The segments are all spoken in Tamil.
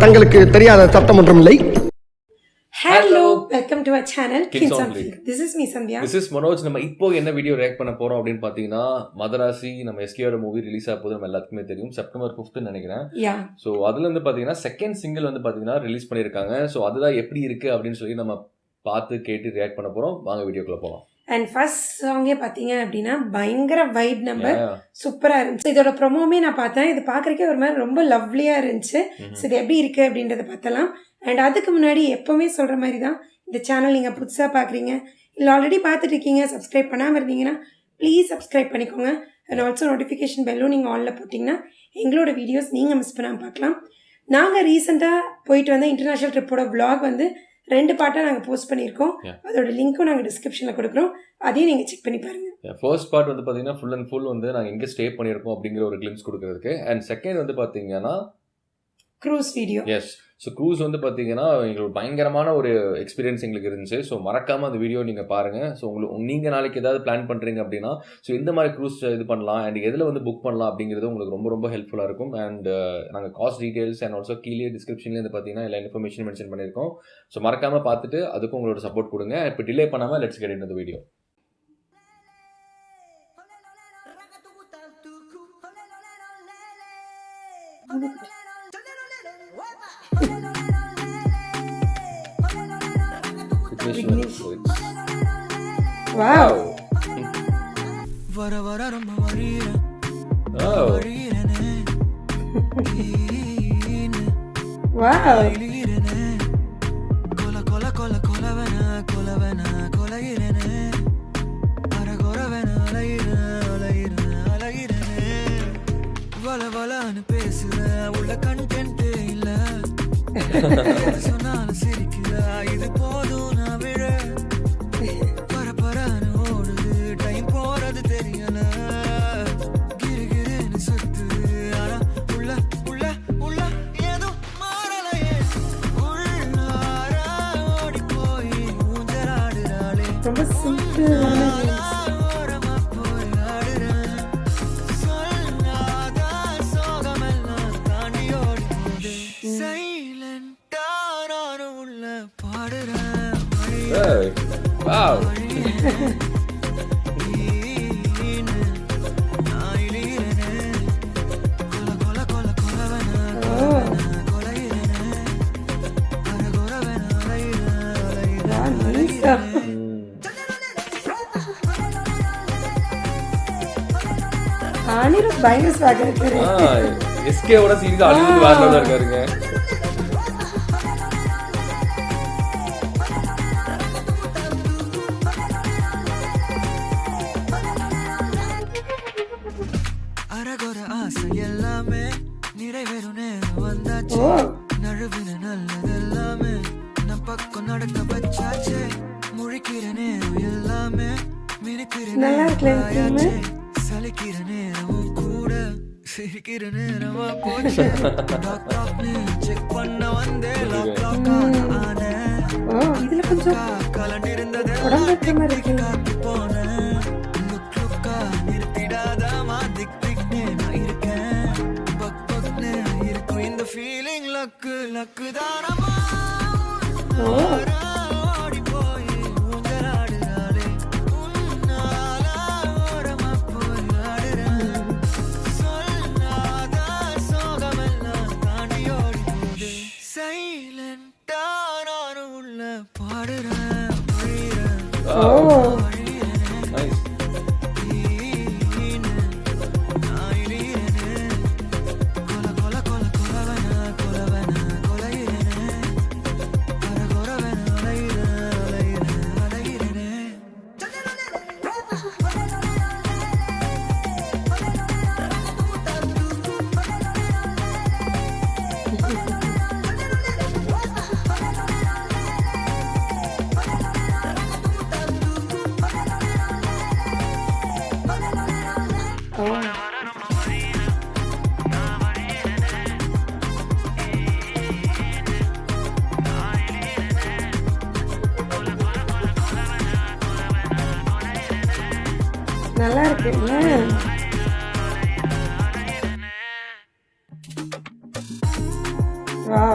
தங்களுக்கு தெரியாத சட்டம் ஒன்றும் இல்லை. Hello, welcome to our channel kinsonfleek. This is me Sandhya. This is Manoj. நம்ம இப்போ என்ன வீடியோ ரியாக்ட் பண்ண போறோம் அப்படின்னு பாத்தீங்கன்னா மதராசி நம்ம எஸ்கேயோட மூவி ரிலீஸ் ஆக போது நம்ம எல்லாத்துக்குமே தெரியும். செப்டம்பர் 5th நினைக்கிறேன். சோ அதுல இருந்து பாத்தீங்கன்னா செகண்ட் சிங்கிள் வந்து பாத்தீங்கன்னா ரிலீஸ் பண்ணிருக்காங்க. சோ அதுதான் எப்படி இருக்கு அப்படின்னு சொல்லி நம்ம பார்த்து கேட்டு ரியாக்ட் பண்ண போறோம். வாங்க வீடியோக்குள்ள போலாம். அண்ட் ஃபர்ஸ்ட் சாங்கே பார்த்தீங்க அப்படின்னா பயங்கர வைப் நம்பர் சூப்பராக இருந்துச்சு. இதோட ப்ரொமோமே நான் பார்த்தேன். இது பார்க்குறக்கே ஒரு மாதிரி ரொம்ப லவ்லியாக இருந்துச்சு. ஸோ இது எப்படி இருக்குது அப்படின்றத பார்த்தலாம். அண்ட் அதுக்கு முன்னாடி எப்போவுமே சொல்கிற மாதிரி தான் இந்த சேனல் நீங்கள் புதுசாக பார்க்குறீங்க இல்லை ஆல்ரெடி பார்த்துட்டு இருக்கீங்க சப்ஸ்கிரைப் பண்ணாமல் இருந்தீங்கன்னா ப்ளீஸ் சப்ஸ்கிரைப் பண்ணிக்கோங்க. அண்ட் ஆல்சோ நோட்டிஃபிகேஷன் பெல்லும் நீங்கள் ஆனில் போட்டிங்கன்னா எங்களோட வீடியோஸ் நீங்கள் மிஸ் பண்ணாமல் பார்க்கலாம். நாங்கள் ரீசெண்டாக போயிட்டு வந்த இன்டர்நேஷ்னல் ட்ரிப்போட vlog வந்து 2 பார்ட்டாக நாங்கள் போஸ்ட் பண்ணியிருக்கோம். அதோட லிங்க்கும் நாங்கள் டிஸ்கிரிப்ஷனில் கொடுக்குறோம். அதையும் நீங்கள் செக் பண்ணி பாருங்கள். ஃபர்ஸ்ட் பார்ட் வந்து பார்த்தீங்கன்னா ஃபுல் அண்ட் ஃபுல் வந்து நாங்கள் எங்கே ஸ்டே பண்ணியிருக்கோம் அப்படிங்கிற ஒரு கிளிம்ஸ் கொடுக்குறதுக்கு. அண்ட் செகண்ட் வந்து பார்த்தீங்கன்னா cruise video. Yes, so cruise வந்து பார்த்தீங்கன்னா எங்களுக்கு பயங்கரமான ஒரு எக்ஸ்பீரியன்ஸ் எங்களுக்கு இருந்துச்சு. ஸோ மறக்காமல் அந்த வீடியோ நீங்கள் பாருங்கள். ஸோ நீங்கள் நாளைக்கு ஏதாவது பிளான் பண்ணுறீங்க அப்படின்னா ஸோ இந்த மாதிரி க்ரூஸ் இது பண்ணலாம் அண்ட் எதில் வந்து புக் பண்ணலாம் அப்படிங்கிறது உங்களுக்கு ரொம்ப ரொம்ப ஹெல்ப்ஃபுல்லாக இருக்கும். அண்ட் நாங்கள் காஸ்ட் டீட்டெயில்ஸ் அண்ட் ஆல்சோ கீழே டிஸ்கிரிப்ஷன்லேயே வந்து பார்த்தீங்கன்னா எல்லா இன்ஃபர்மேஷன் மென்ஷன் பண்ணியிருக்கோம். ஸோ மறக்காமல் பார்த்துட்டு அதுக்கும் உங்களோட சப்போர்ட் கொடுங்க. இப்போ டிலே பண்ணாமல் let's get into the video. Wow. Wow. இது போதும் நான் விழ பரபரன்னு ஓடுது டைம் போறது தெரியல கிருகிருன்னு சுத்துது ஆனா உள்ள உள்ள உள்ள ஏதோ மாறலையே உள்ளார ஓடி போய் ஊஞ்சலாடுறாளே ரொம்ப சிம்பிளான ஓரமா போய் ஆடுறேன் சொல்லாத சோகமெல்லாம் தாண்டி ஓடி போகுது சைலண்டா நானும் உள்ள பாடுறேன். Wow. அனிருத் பயங்கர ஸ்வாகர் இருக்காரு. எஸ்கேவோட சீரிஸ் அனிருத் வேற லெவல்ல இருக்காருங்க. அரகொர ஆசை எல்லாமே நிறைவேறும் நேரம் வந்தாச்சு. நழுவின நல்லதெல்லாமே நம் பக்கம் நடக்க வச்சாச்சு. முழிக்கிற நேரம் எல்லாமே மினுக்கிற நேரம் சலிக்கிற நேரமும் கூட சிரிக்கிற நேரமா போச்சு. செக் பண்ண வந்தே இதுல கொஞ்சம் கலண்டிருந்தது காத்து போனேன். லுக்கா நிறுத்திடாதாமா திக் திக்னே நான் இருக்கேன். பக் பக்னே இருக்கும் இந்த ஃபீலிங் லக்கு லக்கு தானமா ஓடி போய் ஊஞ்சலாடுறாளே உன்னால ஓரமா போய் ஆடுறேன் சொல்லாத சோகமெல்லாம் தாண்டி ஓடி போகுது சைலண்டா நானும் உள்ள பாடுறேன் நைஸ். நல்லா இருக்கு. Wow.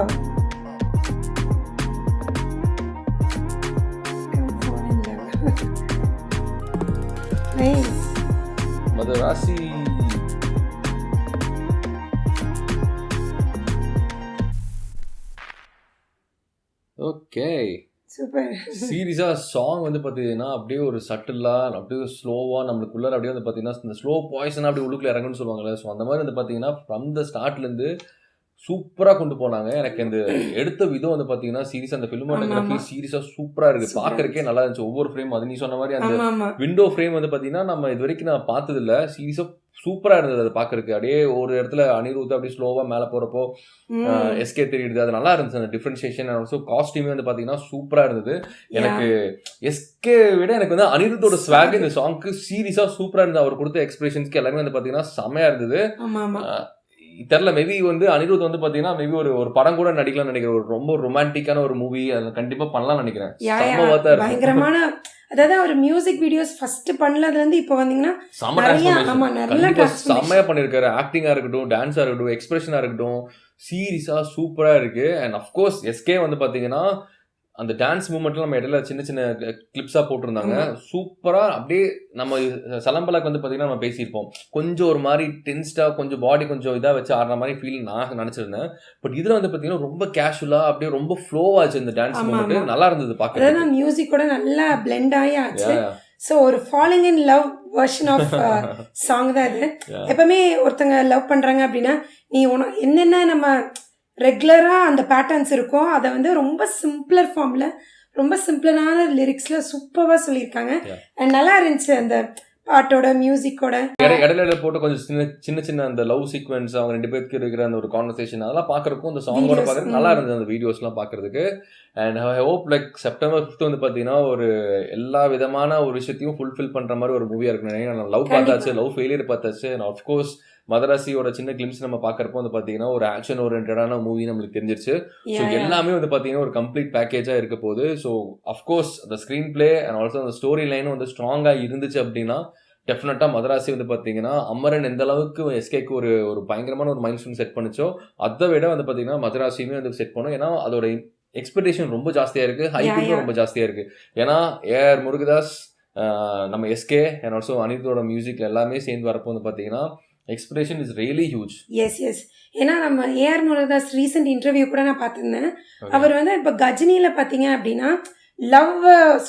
Nice. Madharaasi. Okay super. சீரியஸா சாங் வந்து பார்த்தீங்கன்னா அப்படியே ஒரு சட்டிலாக அப்படியே ஸ்லோவாக நம்மளுக்குள்ள அப்படியே வந்து பார்த்தீங்கன்னா இந்த ஸ்லோ பாய்ஸனாக அப்படியே உள்ளுக்குள்ள இறங்குன்னு சொல்லுவாங்கல்ல. ஸோ அந்த மாதிரி வந்து பார்த்தீங்கன்னா ஃப்ரம் த ஸ்டார்ட்லேருந்து சூப்பராக கொண்டு போனாங்க. எனக்கு இந்த எடுத்த விதம் வந்து பார்த்தீங்கன்னா சீரியஸாக அந்த ஃபிலிமோட்டோகிராஃபி சீரியஸாக சூப்பராக இருக்குது. பார்க்கறக்கே நல்லா இருந்துச்சு. ஒவ்வொரு ஃப்ரேம் அது நீ சொன்ன மாதிரி அந்த விண்டோ ஃப்ரேம் வந்து பார்த்தீங்கன்னா நம்ம இது வரைக்கும் நான் பார்த்ததில்ல. சீரியஸாக சூப்பராக இருந்தது அது பார்க்கறதுக்கு. அப்படியே ஒரு இடத்துல அனிருத் அப்படியே ஸ்லோவாக மேலே போகிறப்போ எஸ்கே தெரியுது. அது நல்லா இருந்துச்சு அந்த டிஃப்ரென்ஷியேஷன். ஆல்சோ காஸ்டியூமே வந்து பார்த்தீங்கன்னா சூப்பராக இருந்தது. எனக்கு எஸ்கே விட எனக்கு வந்து அனிருத்தோட ஸ்வாக் இந்த சாங்க்கு சீரியஸாக சூப்பராக இருந்தது. அவர் கொடுத்த எக்ஸ்பிரஷன்ஸ்க்கு எல்லாமே வந்து பார்த்தீங்கன்னா செமையாக இருந்தது. தெரியல மேபி வந்து அனிருத் வந்து பாத்தீங்கன்னா மேபி ஒரு படம் கூட நடிக்கலாம்னு நினைக்கிறேன். ஒரு ரொம்ப ரொமான்டிக்கான ஒரு மூவி அதை கண்டிப்பா பண்ணலாம்னு நினைக்கிறேன். பயங்கரமான அதாவது ஒரு மியூசிக் வீடியோஸ் ஃபர்ஸ்ட் பண்ணதுல இருந்து இப்போ வந்தீங்கன்னா செம்மையா பண்ணிருக்காரு. ஆக்டிங்கா இருக்கட்டும், டான்ஸா இருக்கட்டும், எக்ஸ்பிரஷனா இருக்கட்டும், சீரியஸா சூப்பரா இருக்கு. அண்ட் அஃப்கோர்ஸ் எஸ்கே வந்து பாத்தீங்கன்னா அந்த டான்ஸ் மூமெண்ட்ல நம்ம இடையில சின்ன சின்ன கிளிப்ஸா போட்டிருந்தாங்க. சூப்பரா அப்படியே நம்ம சலம்பலக்கு வந்து பாத்தீங்கன்னா நம்ம பேசியிருப்போம். கொஞ்சம் ஒரு மாதிரி டென்ஸ்டா கொஞ்சம் பாடி கொஞ்சம் இதா வச்சு ஆடுற மாதிரி ஃபீல் நான் நினைச்சிருந்தேன். பட் இதுல வந்து பாத்தீங்கன்னா ரொம்ப கேஷுவலா அப்படியே ரொம்ப ஃப்ளோவாச்சு இந்த டான்ஸ் மூமெண்ட். நல்லா இருந்தது பாக்க. மியூசிக்கோட நல்லா பிளெண்ட் ஆகி ஆச்சு. ஸோ ஒரு falling in love version of song தான் இது. எப்பவுமே ஒருத்தங்க லவ் பண்றாங்க அப்படின்னா நீ என்னென்ன நம்ம ரெகுலராக அந்த பேட்டர்ன்ஸ் இருக்கும் அதை வந்து ரொம்ப சிம்பிளர் ஃபார்மில் ரொம்ப சிம்பிளரான லிரிக்ஸில் சூப்பராக சொல்லியிருக்காங்க. அண்ட் நல்லா இருந்துச்சு அந்த பாட்டோட மியூசிக்கோட. இடையில போட்டு கொஞ்சம் சின்ன சின்ன அந்த லவ் சீக்வன்ஸ் அவங்க ரெண்டு பேருக்கு இருக்கிற அந்த ஒரு கான்வர்சேஷன் அதெல்லாம் பார்க்கறதுக்கும் அந்த சாங்கோட பார்க்கறதுக்கு நல்லா இருந்தது அந்த வீடியோஸ்லாம் பார்க்கறதுக்கு. And I hope like September 5 வந்து பார்த்தீங்கன்னா ஒரு எல்லா விதமான ஒரு விஷயத்தையும் ஃபுல்ஃபில் பண்ணுற மாதிரி ஒரு மூவியாக இருக்குன்னு. லவ் பார்த்தாச்சு, லவ் ஃபெயிலியர் பார்த்தாச்சு. அண்ட் ஆஃப்கோர்ஸ் மதராசியோட சின்ன கிளிம்ஸ் நம்ம பார்க்கறப்போ வந்து பார்த்தீங்கன்னா ஒரு ஆக்ஷன் ஓரியன்டான மூவி நம்மளுக்கு தெரிஞ்சிருச்சு. ஸோ எல்லாமே வந்து பார்த்தீங்கன்னா ஒரு கம்ப்ளீட் பேக்கேஜாக இருக்க போகுது. ஸோ அஃப்கோர்ஸ் அந்த ஸ்க்ரீன் பிளே அண்ட் ஆல்சோ அந்த ஸ்டோரி லைனும் வந்து ஸ்ட்ராங்காக இருந்துச்சு அப்படின்னா டெஃபினட்டாக மதராசி வந்து பார்த்தீங்கன்னா அமரன் எந்த அளவுக்கு எஸ்கேக்கு ஒரு பயங்கரமான ஒரு மைல் ஸ்டோன் செட் பண்ணிச்சோ அதை விட வந்து பார்த்தீங்கன்னா மதராசியுமே வந்து செட் பண்ணும். ஏன்னா அதோட எக்ஸ்பெக்டேஷன் ரொம்ப ஜாஸ்தியாக இருக்குது, ஹைப்பும் ரொம்ப ஜாஸ்தியாக இருக்குது. ஏன்னா ஏஆர் முருகதாஸ், நம்ம எஸ்கே அண்ட் ஆல்சோ அனிருத்தோட மியூசிக் எல்லாமே சேர்ந்து வரப்போ வந்து பார்த்தீங்கன்னா expectation is really huge. Yes ஏன்னா நம்ம ஏஆர் முருகதாஸ் ரீசெண்ட் இன்டர்வியூ கூட நான் பார்த்துருந்தேன். அவர் வந்து இப்போ கஜினியில் பார்த்தீங்க அப்படின்னா லவ்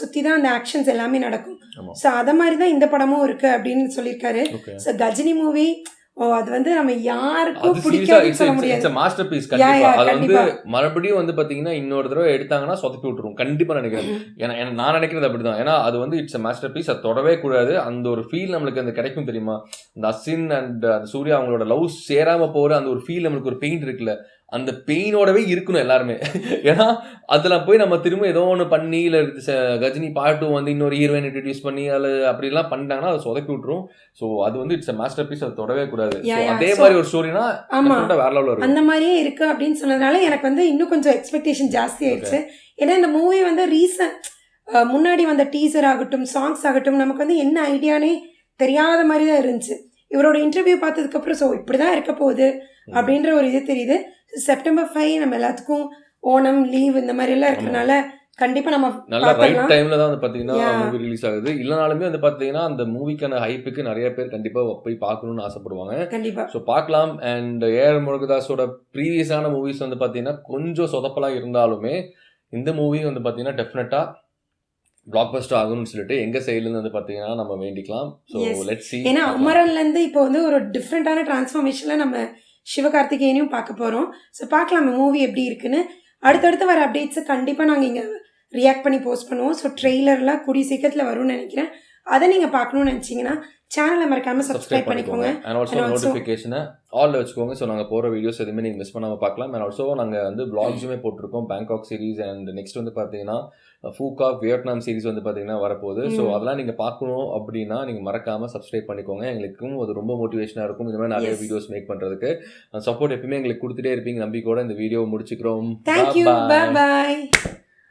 சுற்றி தான் அந்த ஆக்ஷன்ஸ் எல்லாமே நடக்கும். ஸோ அதை மாதிரி தான் இந்த படமும் இருக்கு அப்படின்னு சொல்லியிருக்காரு. ஸோ கஜினி மூவி அது வந்து நம்ம யாருக்கும் பிடிக்காதுன்னு சொல்ல முடியாது. மாஸ்டர் பீஸ் கண்டிப்பா. அது வந்து மறுபடியும் வந்து பாத்தீங்கன்னா இன்னொரு தடவை எடுத்தாங்கன்னா சொதப்பி விட்டுரும் கண்டிப்பா நினைக்கிறேன். ஏன்னா நான் நினைக்கிறது அப்படிதான். ஏன்னா அது வந்து இட்ஸ் மாஸ்டர் பீஸ், அது தொடவே கூடாது. அந்த ஒரு ஃபீல் நம்மளுக்கு அந்த கிடைக்கும் தெரியுமா. அந்த அசின் அண்ட் அந்த சூர்யா அவங்களோட லவ் சேராம போற அந்த ஒரு ஃபீல் நம்மளுக்கு ஒரு பெயின் இருக்குல்ல, அந்த பெயினோடவே இருக்கணும் எல்லாருமே. ஏன்னா அதுல போய் நம்ம திரும்ப ஏதோ ஒன்று பண்ணி இல்லை கஜினி பாட்டும் வந்து இன்னொரு ஹீரோயின் இன்ட்ரடியூஸ் பண்ணி அதில் அப்படிலாம் பண்ணிட்டாங்கன்னா அதை சொதப்பி விட்டுரும். ஸோ அது வந்து இட்ஸ் மாஸ்டர் பீஸ், அது தொடவே கூடாது. அதே மாதிரி ஒரு ஸ்டோரினா வேற லெவலில் இருக்கும். அந்த மாதிரியே இருக்கு அப்படின்னு சொன்னதுனால எனக்கு வந்து இன்னும் கொஞ்சம் எக்ஸ்பெக்டேஷன் ஜாஸ்தி ஆயிடுச்சு. ஏன்னா இந்த மூவி வந்து முன்னாடி வந்த டீசர் ஆகட்டும், சாங்ஸ் ஆகட்டும், நமக்கு வந்து என்ன ஐடியானே தெரியாத மாதிரி தான் இருந்துச்சு. இவரோட இன்டர்வியூ பார்த்ததுக்கப்புறம் ஸோ இப்படி தான் இருக்க போகுது அப்படின்ற ஒரு இது தெரியுது. செப்டம்பர் 5 நம்ம எல்லாத்துக்கும் ஓணம் லீவ் இந்த மாதிரி எல்லாம் இருக்கிறதுனால கண்டிப்பா நம்ம நல்ல ரைட் டைம்ல தான் வந்து பாத்தீங்கன்னா மூவி ரிலீஸ் ஆகுது. இல்லனாலுமே வந்து பாத்தீங்கன்னா அந்த மூவிக்கான ஹைப்புக்கு நிறைய பேர் கண்டிப்பா போய் பார்க்கணும்னு ஆசைப்படுவாங்க. கண்டிப்பா ஸோ பார்க்கலாம். அண்ட் ஏஆர் முருகதாஸோட ப்ரீவியஸான மூவிஸ் வந்து பாத்தீங்கன்னா கொஞ்சம் சொதப்பலா இருந்தாலுமே இந்த மூவி வந்து பாத்தீங்கன்னா டெஃபினட்டா பிளாக் பஸ்டர் ஆகும்னு சொல்லிட்டு எங்க சைடுல இருந்து வந்து பாத்தீங்கன்னா நம்ம வேண்டிக்கலாம். So let's see. ஏன்னா அமரன்ல இருந்து இப்போ வந்து ஒரு டிஃப்ரெண்டான டிரான்ஸ்ஃபார்மேஷன்ல நம்ம சிவகார்த்திகேயனையும் பார்க்க போறோம். ஸோ பார்க்கலாம் மூவி எப்படி இருக்குன்னு. அடுத்தடுத்து வர அப்டேட்ஸை கண்டிப்பா நாங்கள் இங்கே ரியாக்ட் பண்ணி போஸ்ட் பண்ணுவோம். ஸோ ட்ரெய்லர்லாம் கூடிய சீக்கிரத்தில் வரும்னு நினைக்கிறேன். அதை நீங்கள் பார்க்கணும்னு நினச்சிங்கன்னா சேனலை மறக்காம சப்ஸ்கிரைப் பண்ணிக்கோங்க. அண்ட் ஆல்சோ நோட்டிஃபிகேஷனை ஆல்ல வச்சுக்கோங்க. ஸோ நாங்கள் போகிற வீடியோஸ் எதுவுமே நீங்கள் மிஸ் பண்ணாமல் பார்க்கலாம். அண்ட் ஆல்சோ நாங்கள் வந்து பிளாக்ஸுமே போட்டிருக்கோம். பேங்காக் சீரீஸ் அண்ட் நெக்ஸ்ட் வந்து பார்த்தீங்கன்னா ஃபூகாக் வியட்நாம் சீரீஸ் வந்து பார்த்தீங்கன்னா வரப்போகுது. ஸோ அதெல்லாம் நீங்கள் பார்க்கணும் அப்படின்னா நீங்கள் மறக்காமல் சப்ஸ்கிரைப் பண்ணிக்கோங்க. எங்களுக்கும் அது ரொம்ப மோட்டிவேஷனாக இருக்கும் இந்த மாதிரி நிறைய வீடியோஸ் மேக் பண்ணுறதுக்கு. சப்போர்ட் எப்பவுமே எங்களுக்கு கொடுத்துட்டே இருப்பீங்க நம்பிக்கையோட இந்த video முடிச்சுக்கிறோம். Thank you. Bye bye.